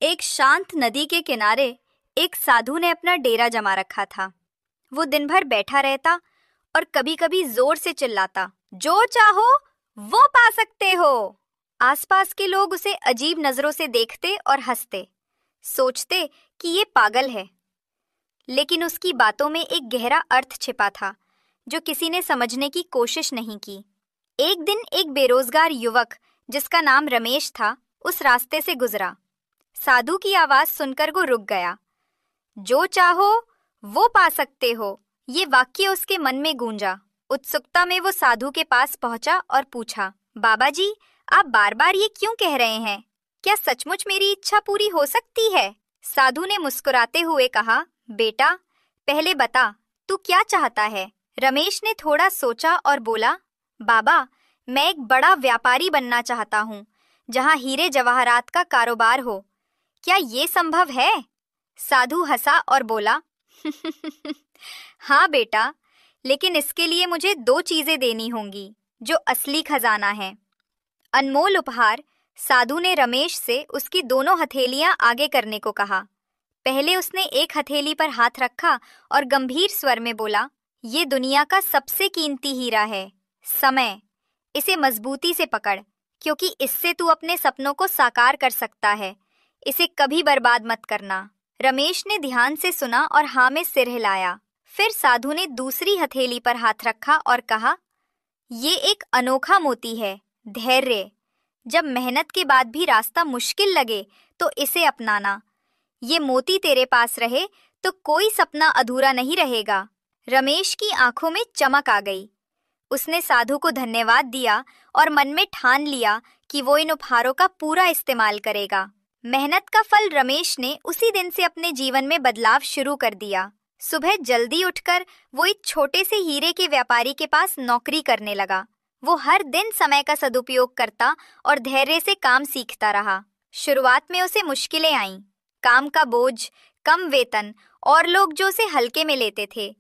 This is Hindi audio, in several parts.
एक शांत नदी के किनारे एक साधु ने अपना डेरा जमा रखा था। वो दिन भर बैठा रहता और कभी-कभी जोर से चिल्लाता, जो चाहो वो पा सकते हो। आसपास के लोग उसे अजीब नजरों से देखते और हंसते, सोचते कि ये पागल है। लेकिन उसकी बातों में एक गहरा अर्थ छिपा था जो किसी ने समझने की कोशिश नहीं की। एक दिन एक बेरोजगार युवक जिसका नाम रमेश था उस रास्ते से गुजरा। साधु की आवाज सुनकर वो रुक गया। जो चाहो वो पा सकते हो, ये वाक्य उसके मन में गूंजा। उत्सुकता में वो साधु के पास पहुंचा और पूछा, बाबा जी, आप बार बार ये क्यों कह रहे हैं? क्या सचमुच मेरी इच्छा पूरी हो सकती है? साधु ने मुस्कुराते हुए कहा, बेटा, पहले बता तू क्या चाहता है? रमेश ने थोड़ा सोचा और बोला, बाबा, मैं एक बड़ा व्यापारी बनना चाहता हूँ, जहाँ हीरे जवाहरात का कारोबार हो। क्या ये संभव है? साधु हंसा और बोला, हाँ बेटा, लेकिन इसके लिए मुझे 2 चीजें देनी होंगी जो असली खजाना है। अनमोल उपहार। साधु ने रमेश से उसकी दोनों हथेलियां आगे करने को कहा। पहले उसने एक हथेली पर हाथ रखा और गंभीर स्वर में बोला, ये दुनिया का सबसे कीमती हीरा है, समय। इसे मजबूती से पकड़, क्योंकि इससे तू अपने सपनों को साकार कर सकता है। इसे कभी बर्बाद मत करना। रमेश ने ध्यान से सुना और हाँ में सिर हिलाया। फिर साधु ने दूसरी हथेली पर हाथ रखा और कहा, ये एक अनोखा मोती है, धैर्य। जब मेहनत के बाद भी रास्ता मुश्किल लगे तो इसे अपनाना। ये मोती तेरे पास रहे तो कोई सपना अधूरा नहीं रहेगा। रमेश की आंखों में चमक आ गई। उसने साधु को धन्यवाद दिया और मन में ठान लिया कि वो इन उपहारों का पूरा इस्तेमाल करेगा। मेहनत का फल रमेश ने उसी दिन से अपने जीवन में बदलाव शुरू कर दिया। सुबह जल्दी उठकर वो एक छोटे से हीरे के व्यापारी के पास नौकरी करने लगा। वो हर दिन समय का सदुपयोग करता और धैर्य से काम सीखता रहा। शुरुआत में उसे मुश्किलें आईं, काम का बोझ, कम वेतन और लोग जो उसे हल्के में लेते थे,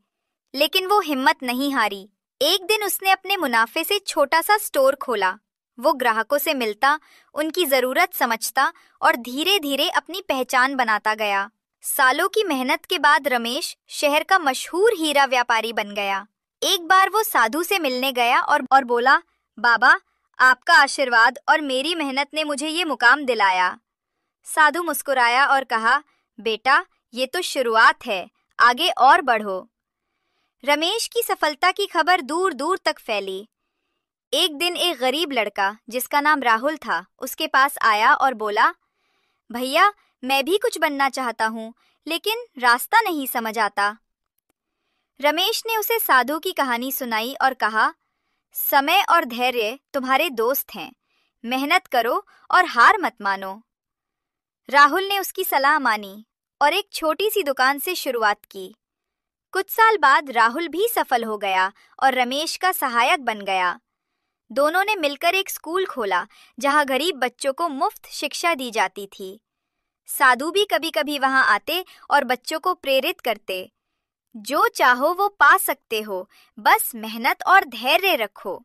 लेकिन वो हिम्मत नहीं हारी। एक दिन उसने अपने मुनाफे से छोटा सा स्टोर खोला। वो ग्राहकों से मिलता, उनकी जरूरत समझता और धीरे धीरे अपनी पहचान बनाता गया। सालों की मेहनत के बाद रमेश शहर का मशहूर हीरा व्यापारी बन गया। एक बार वो साधु से मिलने गया और बोला, बाबा, आपका आशीर्वाद और मेरी मेहनत ने मुझे ये मुकाम दिलाया। साधु मुस्कुराया और कहा, बेटा, ये तो शुरुआत है, आगे और बढ़ो। रमेश की सफलता की खबर दूर दूर तक फैली। एक दिन एक गरीब लड़का जिसका नाम राहुल था उसके पास आया और बोला, भैया, मैं भी कुछ बनना चाहता हूँ, लेकिन रास्ता नहीं समझ आता। रमेश ने उसे साधु की कहानी सुनाई और कहा, समय और धैर्य तुम्हारे दोस्त हैं, मेहनत करो और हार मत मानो। राहुल ने उसकी सलाह मानी और एक छोटी सी दुकान से शुरुआत की। कुछ साल बाद राहुल भी सफल हो गया और रमेश का सहायक बन गया। दोनों ने मिलकर एक स्कूल खोला जहां गरीब बच्चों को मुफ्त शिक्षा दी जाती थी। साधु भी कभी कभी वहां आते और बच्चों को प्रेरित करते, जो चाहो वो पा सकते हो, बस मेहनत और धैर्य रखो।